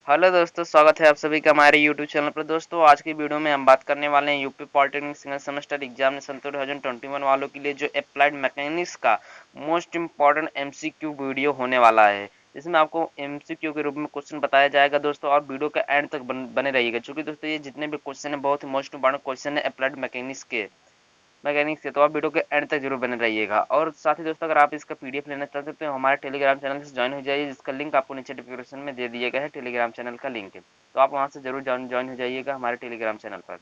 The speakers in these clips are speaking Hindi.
हेलो दोस्तों, स्वागत है आप सभी का हमारे यूट्यूब चैनल पर। दोस्तों आज की वीडियो में हम बात करने वाले हैं UP polytechnic single semester examination 2021 वालों के लिए जो अप्लाइड मैकेनिक्स का मोस्ट इम्पॉर्टेंट एमसीक्यू वीडियो होने वाला है। इसमें आपको एमसीक्यू के रूप में क्वेश्चन बताया जाएगा दोस्तों, और वीडियो के एंड तक बने रहिएगा, क्योंकि दोस्तों ये जितने भी क्वेश्चन है बहुत ही मोस्ट इम्पॉर्टेंट क्वेश्चन है अप्लाइड मैकेनिक्स से। तो आप वीडियो के एंड तक जरूर बने रहिएगा। और साथ ही दोस्तों, अगर आप इसका पीडीएफ लेना चाहते हैं तो हमारे टेलीग्राम चैनल से ज्वाइन हो जाइए, जिसका लिंक आपको नीचे डिस्क्रिप्शन में दे दिया गया है। टेलीग्राम चैनल का लिंक है, तो आप वहां से जरूर ज्वाइन हो जाइएगा हमारे टेलीग्राम चैनल पर।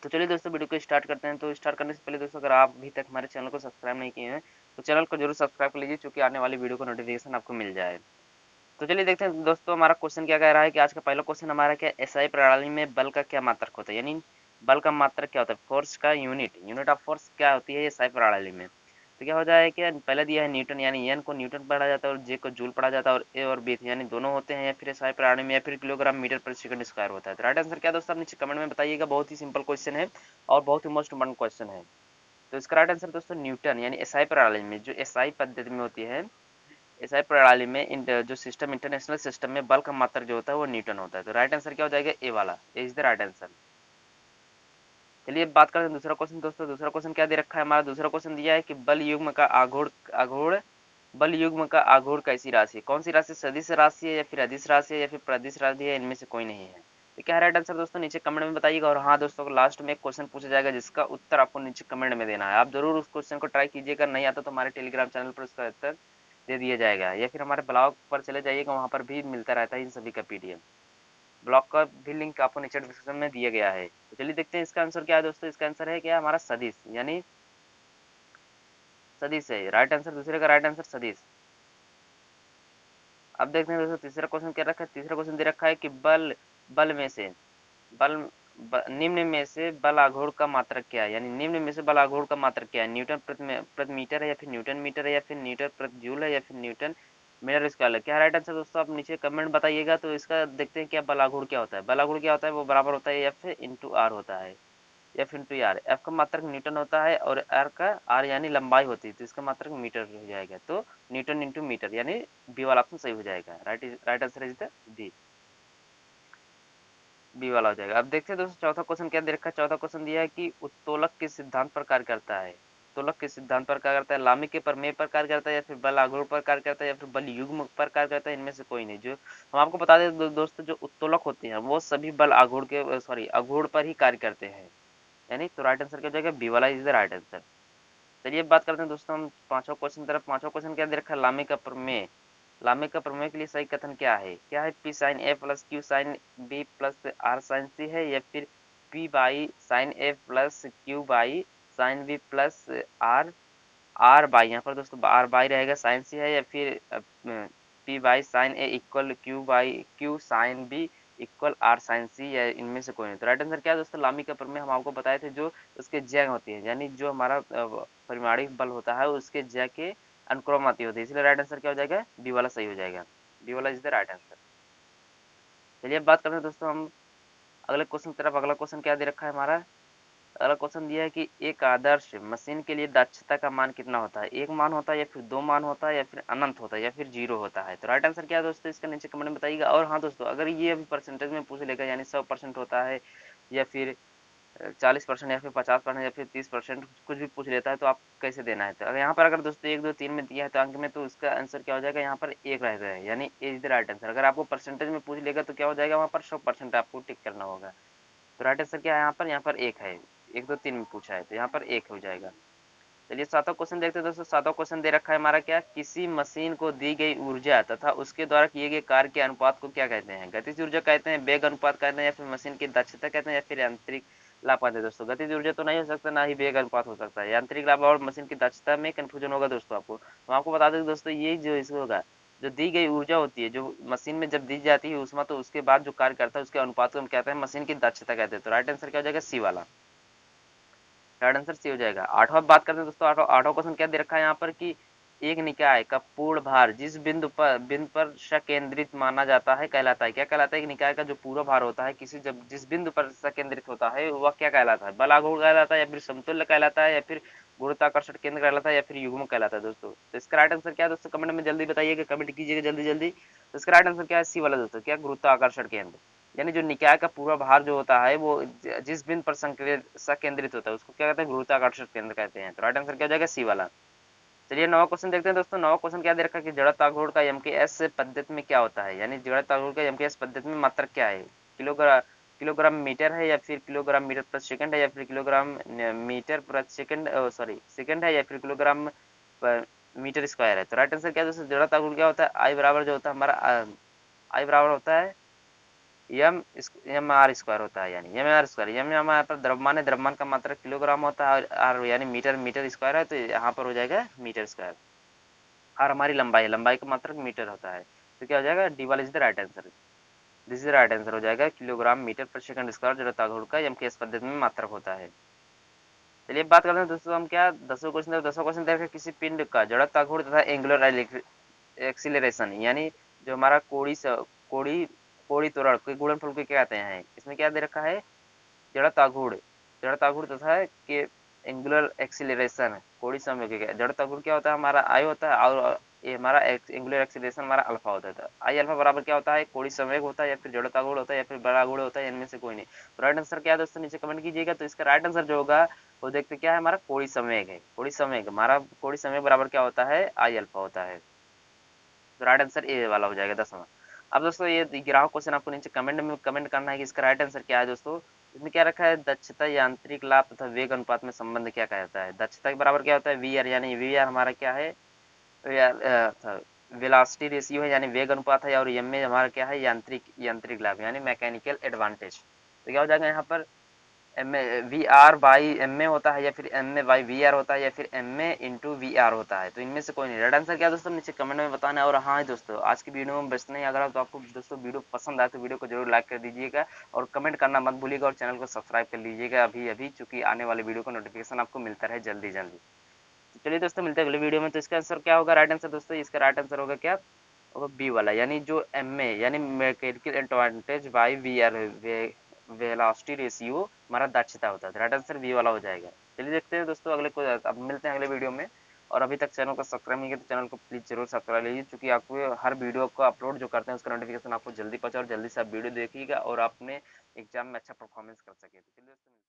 तो चलिए दोस्तों, वीडियो को स्टार्ट करते हैं। तो स्टार्ट करने से पहले दोस्तों, अगर आप अभी तक हमारे चैनल को सब्सक्राइब नहीं किए हैं तो चैनल को जरूर सब्सक्राइब कर लीजिए, क्योंकि आने वाली वीडियो को नोटिफिकेशन आपको मिल जाए। तो चलिए देखते हैं दोस्तों, हमारा क्वेश्चन क्या कह रहा है कि आज का पहला क्वेश्चन हमारा क्या, एसआई प्रणाली में बल का क्या मात्रक होता है, यानी बल का मात्रक क्या होता है, फोर्स का यूनिट ऑफ फोर्स क्या होती है एसआई प्रणाली में। तो क्या हो जाए कि पहले दिया है न्यूटन, यानी एन को न्यूटन पढ़ा जाता है और जे को जूल पढ़ा जाता है, और ए और बी यानी दोनों होते हैं, या फिर एसआई प्रणाली में या फिर किलोग्राम मीटर पर सेकंड स्क्वायर होता है। तो राइट आंसर क्या दोस्तों, आप नीचे कमेंट में बताइएगा। बहुत ही सिंपल क्वेश्चन है और बहुत ही मोस्ट इम्पोर्टेंट क्वेश्चन है। तो इसका राइट आंसर दोस्तों न्यूटन, यानी एसआई प्रणाली में, जो एसआई पद्धति में होती है, एसआई प्रणाली में जो सिस्टम इंटरनेशनल सिस्टम में बल का मात्रक जो होता है वो न्यूटन होता है। तो राइट आंसर क्या हो जाएगा, ए वाला, ए इज द राइट आंसर। चलिए बात करते हैं दूसरा क्वेश्चन दोस्तों। दूसरा क्वेश्चन क्या दे रखा है हमारा, दूसरा क्वेश्चन दिया है कि बल युग्म का आघूर्ण कैसी राशि है, कौन सी राशि, सदिश राशि है या फिर अदिश राशि है या फिर प्रदिश राशि है, इनमें से कोई नहीं है। तो क्या है राइट आंसर दोस्तों, नीचे कमेंट में बताइएगा। और हाँ दोस्तों, लास्ट में एक क्वेश्चन पूछा जाएगा जिसका उत्तर आपको नीचे कमेंट में देना है। आप जरूर उस क्वेश्चन को ट्राई कीजिएगा, नहीं आता तो हमारे टेलीग्राम चैनल पर उसका उत्तर दे दिया जाएगा, या फिर हमारे ब्लॉग पर चले जाइएगा, वहाँ पर भी मिलता रहता है इन सभी का पीडीएफ। ब्लॉग का भी लिंक आपको नीचे डिस्क्रिप्शन में दिया गया है। तो चलिए देखते हैं इसका आंसर क्या है दोस्तों। इसका आंसर है क्या, हमारा सदिश, यानी सदिश है राइट आंसर, दूसरे का राइट आंसर सदिश। अब देखते हैं दोस्तों तीसरा क्वेश्चन क्या रखा है। तीसरा क्वेश्चन दे रखा है कि बल में से बल निम्न में से बल आघूर्ण का मात्रक क्या है, यानी निम्न में से बल आघूर्ण का मात्रक क्या है, न्यूटन प्रति मीटर है या फिर न्यूटन मीटर है या फिर न्यूटन प्रति जूल है या फिर न्यूटन मीटर स्क्वायर है। क्या राइट आंसर दोस्तों, आप नीचे कमेंट बताइएगा। तो इसका देखते हैं क्या बल आघूर्ण क्या होता है। बल आघूर्ण क्या होता है, वो बराबर होता है एफ इंटू आर होता है, एफ इंटू आर। एफ का मात्रक न्यूटन होता है और आर का आर यानी लंबाई होती है, तो इसका मात्रक मीटर हो जाएगा। तो न्यूटन इंटू मीटर, यानी बी वाला ऑप्शन सही हो जाएगा। Right answer is the B, B वाला हो जाएगा। अब देखते हैं दोस्तों चौथा क्वेश्चन क्या दे रखा है। चौथा क्वेश्चन दिया है कि उत्तोलक किस सिद्धांत पर कार्य करता है। उत्तोलक किस सिद्धांत पर कार्य करता है, लामी के प्रमेय पर कार्य करता है या फिर बल आघूर्ण पर कार्य करता है या फिर बल युग्म पर कार्य करता है, इनमें से कोई नहीं। जो हम आपको बता दें दोस्तों, जो उत्तोलक होते हैं वो सभी बल आघूर्ण के सॉरी आघूर्ण पर ही कार्य करते हैं, यानी तो राइट आंसर क्या हो जाएगा, बी वाला इज द राइट आंसर। चलिए अब बात करते हैं दोस्तों हम पांचवा क्वेश्चन तरफ। पांचवा क्वेश्चन क्या दे रखा है, लामी का प्रमेय। लामे का प्रमेय के लिए सही कथन क्या है, क्या है, P sine A plus Q sine B plus R sine C है, या फिर P by sine A plus Q by sine B plus R R by, यहाँ पर दोस्तों आर बाई रहेगा, साइन सी है, या फिर P by sine A equal Q by Q sine B equal R sine C, या इनमें से कोई नहीं। तो राइट आंसर क्या है दोस्तों, लामी का प्रमेय हम आपको बताए थे, जो उसके जय होती है, यानी जो हमारा परिमाणिक बल होता है उसके जय के अनुक्रमाती होती है, इसलिए राइट आंसर क्या हो जाएगा, बी वाला सही हो जाएगा। बी वाला इज द राइट आंसर। चलिए अब बात करते हैं दोस्तों हम अगले क्वेश्चन की तरफ। अगला क्वेश्चन क्या दे रखा है हमारा, अगला क्वेश्चन दिया है कि एक आदर्श मशीन के लिए दक्षता का मान कितना होता है, एक मान होता है या फिर दो मान होता है या फिर अनंत होता है या फिर जीरो होता है। तो राइट आंसर क्या है दोस्तों, इसका नीचे कमेंट में बताइएगा। और हाँ दोस्तों, अगर ये अभी परसेंटेज में पूछ लेगा, यानी 100% होता है या फिर 40% या फिर 50% या फिर 30%, कुछ भी पूछ लेता है, तो आप कैसे देना है। तो अगर यहाँ पर अगर दोस्तों 1 2 3 में दिया है तो अंक में, तो उसका आंसर क्या हो जाएगा, यहाँ पर एक रहता है, यानी ए इज द राइट आंसर। अगर आपको परसेंटेज में पूछ लेगा तो क्या हो जाएगा, वहाँ पर 100% आपको टिक करना होगा। तो राइट आंसर क्या है, यहाँ पर एक है। 1 2 3 में पूछा है तो यहाँ पर एक हो जाएगा। चलिए सातवां क्वेश्चन देखते हैं दोस्तों। सातवां क्वेश्चन दे रखा है हमारा क्या, किसी मशीन को दी गई ऊर्जा तथा उसके द्वारा किए गए कार्य के अनुपात को क्या कहते हैं, गतिज ऊर्जा कहते हैं, वेग अनुपात कहते हैं, या फिर मशीन की दक्षता कहते हैं, या फिर यांत्रिक लाभ कहते हैं। दोस्तों गतिज ऊर्जा तो नहीं हो सकता, ना ही वेग अनुपात हो सकता है। यांत्रिक लाभ और मशीन की दक्षता में कंफ्यूजन होगा दोस्तों आपको। हम आपको बता दें दोस्तों, ये जो इसमें होगा, जो दी गई ऊर्जा होती है, जो मशीन में जब दी जाती है उसमें, तो उसके बाद जो कार्य करता है उसके अनुपात को हम कहते हैं मशीन की दक्षता कहते हैं। तो राइट आंसर क्या हो जाएगा, सी वाला, राइट आंसर सी हो जाएगा। आठवां बात करते हैं दोस्तों। आठवां क्वेश्चन क्या दे रखा है यहाँ पर कि एक निकाय का पूर्ण भार जिस बिंदु पर सकेंद्रित माना जाता है कहलाता है, क्या कहलाता है, एक निकाय का जो पूरा भार होता है किसी जब जिस बिंदु पर सकेंद्रित होता है वह क्या कहलाता है, बल आघूर्ण कहलाता है, या फिर समतुल्य कहलाता है, या फिर गुरुत्वाकर्षण केंद्र कहलाता है या फिर युग्मक कहलाता है दोस्तों। तो इसका राइट आंसर क्या है दोस्तों, कमेंट में जल्दी बताइएगा, कमेंट कीजिएगा जल्दी जल्दी। तो इसका राइट आंसर क्या है, सी वाला दोस्तों, क्या गुरुत्वाकर्षण केंद्र, यानी जो निकाय का पूरा भार जो होता है वो जिस बिंदु पर संकेंद्रित होता है उसको क्या कहते हैं, गुरुत्वाकर्षण केंद्र कहते हैं। तो राइट आंसर क्या हो जाएगा, सी वाला। चलिए नवा क्वेश्चन देखते हैं दोस्तों। नवा क्वेश्चन क्या दे रखा है कि जड़त्व आघूर्ण का एमकेएस पद्धति में क्या होता है, यानी जड़त्व आघूर्ण का एमकेएस पद्धति में मात्रक क्या है, किलोग्राम किलोग्राम मीटर है या फिर किलोग्राम मीटर प्रति सेकंड है या फिर किलोग्राम मीटर प्रति सेकंड सॉरी सेकंड है या फिर किलोग्राम मीटर स्क्वायर है। तो राइट आंसर क्या है दोस्तों, जड़त्व आघूर्ण क्या होता है, आई बराबर जो होता है हमारा आई बराबर होता है एम आर स्क्वायर होता है, यानी एम आर स्क्वायर, एम हमारे पर द्रव्यमान है, द्रव्यमान का मात्रक किलोग्राम होता है, और यानी मीटर मीटर स्क्वायर है, तो यहाँ पर हो जाएगा मीटर स्क्वायर। और हमारी लंबाई है, लंबाई का मात्रक मीटर होता है, तो क्या हो जाएगा, डी वाला is the right answer. This is right answer हो जाएगा, किलोग्राम मीटर पर सेकंड स्क्वायर जड़त्व आघूर्ण का एमकेएस पद्धति में मात्रक होता है। चलिए बात करते हैं दोस्तों हम क्या, 10वां क्वेश्चन देखा, किसी पिंड का जड़त्व आघूर्ण तथा एंगुलर एक्सीलरेशन, यानी जो हमारा कोड़ी कोड़ी त्वरण के गुणनफल को क्या कहते हैं, इसमें क्या दे रखा है, जड़त्व आघूर्ण, जड़त्व आघूर्ण तथा के एंगुलर एक्सीलरेशन, कोड़ी समय के जड़त्व आघूर्ण क्या होता है, हमारा आई होता है, और ये हमारा एंगुलर एक्सीलरेशन हमारा अल्फा होता है। आई अल्फा बराबर क्या होता है, कोड़ी समय होता है या फिर जड़त्व आघूर्ण होता है या फिर बड़ा आघूर्ण होता है, इनमें से कोई नहीं। तो राइट आंसर क्या है दोस्तों, नीचे कमेंट कीजिएगा। तो इसका राइट आंसर जो होगा वो देखते क्या है, हमारा कोड़ी समय है, कोड़ी समय हमारा कोड़ी समय बराबर क्या होता है, आई अल्फा होता है। तो राइट आंसर ए वाला हो जाएगा 10वां। अब दोस्तों ये ग्राफ क्वेश्चन आपको नीचे कमेंट में कमेंट करना है कि इसका राइट आंसर क्या है दोस्तों। इसमें क्या रखा है, दक्षता यांत्रिक लाभ तथा वेग अनुपात में संबंध क्या कहता है, दक्षता के बराबर क्या होता है, वी आर, यानी वी आर हमारा क्या है, वेलोसिटी रेशियो है, यानी वेग अनुपात है, और एम में हमारा क्या है, यांत्रिक यांत्रिक लाभ, यानी मैकेनिकल एडवांटेज। तो क्या हो जाएगा यहाँ पर, M A V R by M A होता है या फिर M A by V R होता है या फिर M A into V R होता है, तो इनमें से कोई नहीं। राइट आंसर क्या है दोस्तों, नीचे कमेंट में बताना है। और हाँ दोस्तों, आज की वीडियो में बस नहीं, अगर तो आपको दोस्तों वीडियो पसंद आए तो वीडियो को जरूर लाइक कर दीजिएगा और कमेंट करना मत भूलिएगा, और चैनल को सब्सक्राइब कर लीजिएगा अभी अभी, चूंकि आने वाले वीडियो का नोटिफिकेशन आपको मिलता रहे जल्दी जल्दी। तो चलिए दोस्तों मिलते हैं अगले वीडियो में। तो इसका आंसर क्या होगा, राइट आंसर दोस्तों, इसका राइट आंसर होगा क्या होगा, बी वाला, यानी जो एम ए यानी mechanical advantage by V R, velocity ratio हमारा दक्षता होता है। राइट आंसर बी वाला हो जाएगा। चलिए देखते हैं दोस्तों अगले को, अब मिलते हैं अगले वीडियो में। और अभी तक चैनल को सब्सक्राइब नहीं किया तो चैनल को प्लीज़ जरूर सब्सक्राइब लीजिए, क्योंकि आपको हर वीडियो को अपलोड जो करते हैं उसका नोटिफिकेशन आपको जल्दी पहुंचे और जल्दी से आप वीडियो देखिएगा और अपने एग्जाम में अच्छा परफॉर्मेंस कर सके। तो चलिए दोस्तों।